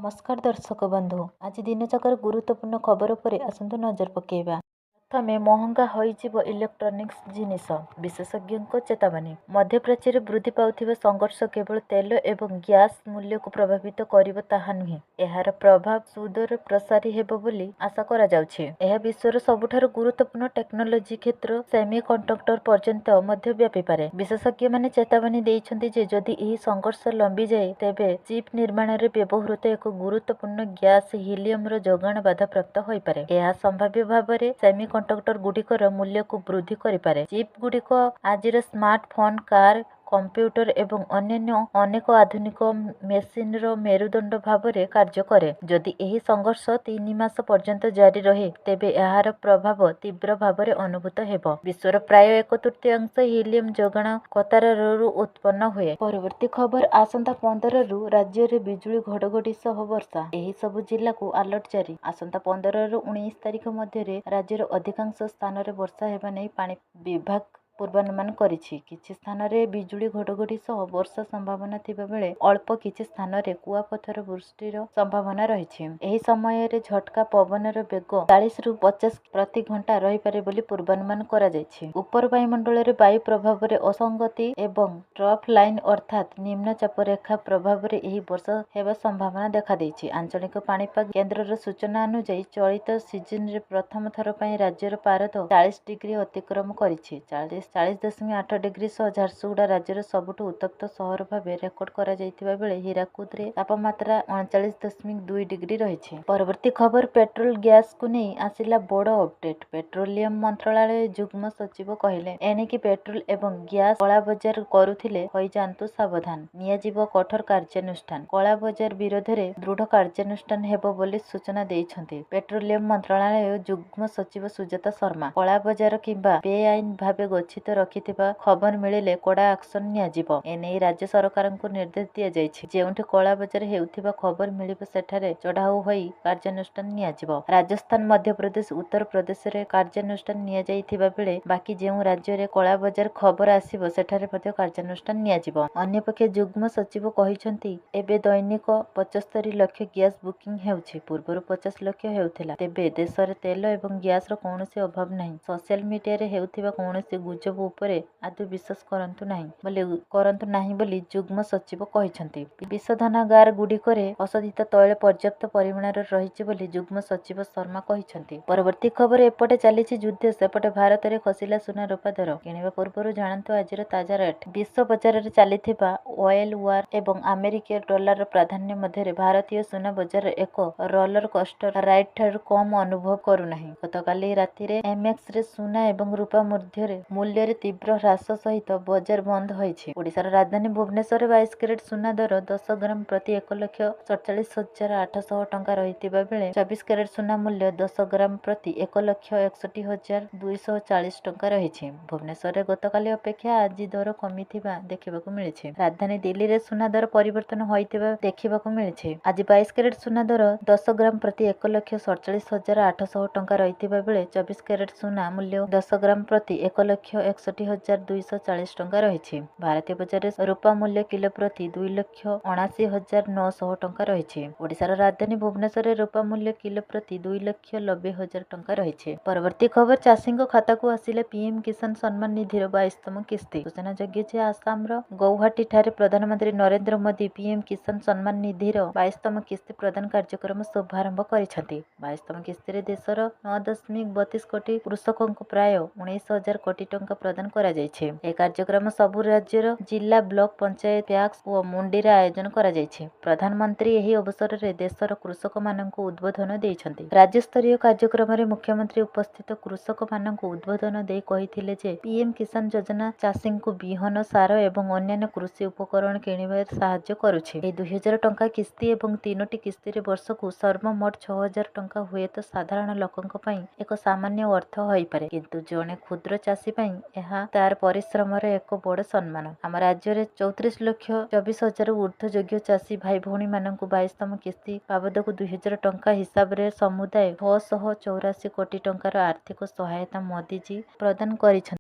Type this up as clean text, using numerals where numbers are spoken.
नमस्कार दर्शक बंधु आज दिन जाकर गुरुत्वपूर्ण खबर पर आसतु नजर पकेइबा। प्रथमे महंगा होइजिबो इलेक्ट्रोनिक्स जिनिस विशेषज्ञों चेतावनी। मध्यप्राच्य वृद्धि पाउथिबा संघर्ष केवल तेल एवं गैस मूल्य को प्रभावित करिबो ताहा नुहे, एहार प्रभाव सुदूर प्रसारी हेबो बोली आशा करा जाउछि। एहा विश्वर सबुठारु गुरुत्वपूर्ण टेक्नोलोजी क्षेत्र सेमीकंडक्टर पर्यंत मध्य व्यापी पारे। विशेषज्ञ माने चेतावनी देइछन्ति जे जदि एही संघर्ष लंबी जाए तेबे चिप निर्माण रे व्यवहृत एक गुरुत्वपूर्ण गैस हिलियम रो जोगाण बाधाप्राप्त होई पारे। एहा संभाव्य भाबरे सेमीकंडक्टर गुड़िकर मूल्य को वृद्धि करिपारे। चिप गुड़िक आजिर स्मार्टफोन, कार, कंप्यूटर एवं अन्य अनेक आधुनिक मेसिन रो मेरुदंड भावरे कार्य करे। जदि एही संघर्ष 3 मास पर्यंत जारी रहे तेबे एहार प्रभाव तीव्र भावरे अनुभूत हेबो। विश्वर प्राय 1/3 हिलियम जोगाण कताररू उत्पन्न हुए। परवर्ती खबर आसंता 15 रु राज्य रे बिजुली घड़घड़ी सह वर्षा। एही सबु जिला को अलर्ट जारी। आसंता 15 रु 19 तारिख मध्य राज्यर अधिकांश स्थान रे वर्षा हेबा नै पानी विभाग पूर्वानुमान करिछि। किछि स्थान रे बिजुली घड़घड़ी सह वर्षा संभावना थिबा बेले अल्प किछि स्थान रे कुआपथर वृष्टिर संभावना रहिछि। एही समय रे झटका पवनर बेग 40 रु 50 प्रति घंटा रहि पारे बोली पूर्वानुमान करा जायछि। ऊपर वायुमंडल रे वायु प्रभाव रे असंगति एवं ट्रफ लाइन अर्थात निम्न चाप रेखा प्रभाव रे एही वर्षा हेबा संभावना देखा दैछि। आंचलिक पाणीपाग केन्द्र रो सूचना अनुसार चलित सीजन रे प्रथम थर पई राज्यर पारद 40 डिग्री अतिक्रम करिछि। 40.8 डिग्री सह झारसुगुड़ा राज्यर सबुठु उत्तप्त सहर भावे रेकर्ड करा जायतिबा बेले हीराकुद रे तापमात्रा 39.2 डिग्री रहिछि। परवर्ती खबर पेट्रोल गैस को नै आसिला बड़ अपडेट। पेट्रोलियम मंत्रालय जुग्म सचिव कहिले एणिकी पेट्रोल एवं गैस कला बजार करुथिले होई जांतु सावधान, नियाजिबो कठोर कार्यानुष्ठान। कला बजार विरोध रे दृढ़ कार्यानुष्ठान हेबो बोली सूचना देइछन्ति पेट्रोलियम मंत्रालय जुग्म सचिव सुजाता शर्मा। कला बजार किंबा बेआईन भावे गच्छित रखिथिबा खबर मिलिले कड़ा एक्शन नियाजिबो। एनै राज्य सरकार को निर्देश दिया जायछि। जेउंठी कला बजार हेउथिबा खबर मिलिबो सेठारे चढ़ाऊ होई कार्यानुष्ठान नियाजिबो। राजस्थान, मध्य प्रदेश, उत्तर प्रदेश रे कार्यानुष्ठान निया जायथिबा बेले बाकी जेउ राज्य रे कला बजार खबर आसीबो सेठारे मध्ये कार्यानुष्ठान नियाजिबो। अन्यपक्षे जुग्म सचिव कहिसन्ति एबे दैनिक 75 लाख गैस बुकिंग हेउछि, पूर्वरु 50 लाख हेउथिला। तेबे देश रे तेल एवं गैस रो कोनोसी अभाव नाही। सोशल मीडिया रे हेउथिबा कोनोसी गुजब उपरे आदि विश्वास करंतु नाही बोली जुग्म सचिव कहिसन्ति। विशोधनागार गुड़िकरे अशोधित तैल पर्याप्त परिमाणर रहिछि बोली जुग्म सचिव शर्मा कहिसन्ति। परवर्ती खबर एपटे चलिछि युद्ध सेपटे भारत रे खसिला सुना रूपा दर। किनिबा पूर्वरु जानंतु आजिर ताजा रेट। विश्व बजार रे चलिथिबा ऑयल वार एवं अमेरिकीय डॉलर प्राधान्य मध्य भारतीय सुना बजार एक रोलर कोस्टर राइड ठारू कम अनुभव करू नाही। गतकाली राति रे एमएक्स रे सुना एवं रूपा मध्य मूल्य रे तीव्र ह्रास सहित बजार बंद होइछि। ओडिशार राजधानी भुवनेश्वर 22 कैरेट सुना दर 10 ग्राम प्रति 1,47,800 टंका रहितिबा बेले 24 कैरेट सुना मूल्य 10 ग्राम प्रति 1,61,240 टंका रहिछि। भुवनेश्वर रे गतकाली अपेक्षा आज दर कमिथिबा देखिबाकू मिलिछि। राजधानी दिल्ली रे सुना दर परिवर्तन होइतिबा देखिबाकू मिलिछि। आज 22 कैरेट सुना दर 10 ग्राम प्रति 1,47,800 टंका रहितिबा बेले 24 कैरेट सुना मूल्य 10 ग्राम प्रति 1,61,240 टंका रहिछि। भारतीय बजार रूपा मूल्य किलो प्रति 2,79,900 टंका रहिछि। ओडिशार राजधानी भुवनेश्वर रूपा मूल्य किलो प्रति 2,90,000 टंका रहिछि। परवर्ती खबर चाषी खाता को आसिले पीएम किसान सम्मान निधि 22तम किस्ती। सूचना योग्य जे आसाम रो गौहाटी ठारे प्रधानमंत्री नरेंद्र मोदी पीएम किसान सम्मान निधि 22तम किस्ती प्रदान कार्यक्रम शुभारंभ करिसथि। 22तम किस्ती रे देशर 9.32 कोटी कृषकों को प्राय 19,000 कोटी टंका प्रदान करा जायछि। ए कार्यक्रम सबु राज्यर जिला, ब्लॉक, पंचायत, पैक्स और मंडी रे आयोजन करा जायछि। प्रधानमंत्री एही अवसर रे देशर कृषक माननकु उद्बोधन देइछन्ति। राज्य स्तरीय कार्यक्रम रे मुख्यमंत्री उपस्थित कृषक माननकु उद्बोधन देइ कहिथिले जे पीएम किसान योजना चाषी को बिहन, सार एवं अन्य कृषि उपकरण किनिबारे सहायता करूछि। ए 2000 टंका किस्ती एवं 3टी किस्ती रे वर्षकु सर्वमोट 6000 टंका हुए तो साधारण लोकंक पई एक सामान्य अर्थ होई पारे, किंतु जणे क्षुद्र चाषी पई एहा तार परिश्रम रे एक बड़ सम्मान। आम राज्य रे 34,24,000 ऊर्ध्व योग्य चाषी भाई भौणी माननकु 22तम किस्ती बाबदकु 2000 टंका हिसाब रे समुदाय 684 कोटी टंकार आर्थिक सहायता मोदी जी प्रदान करिसथि।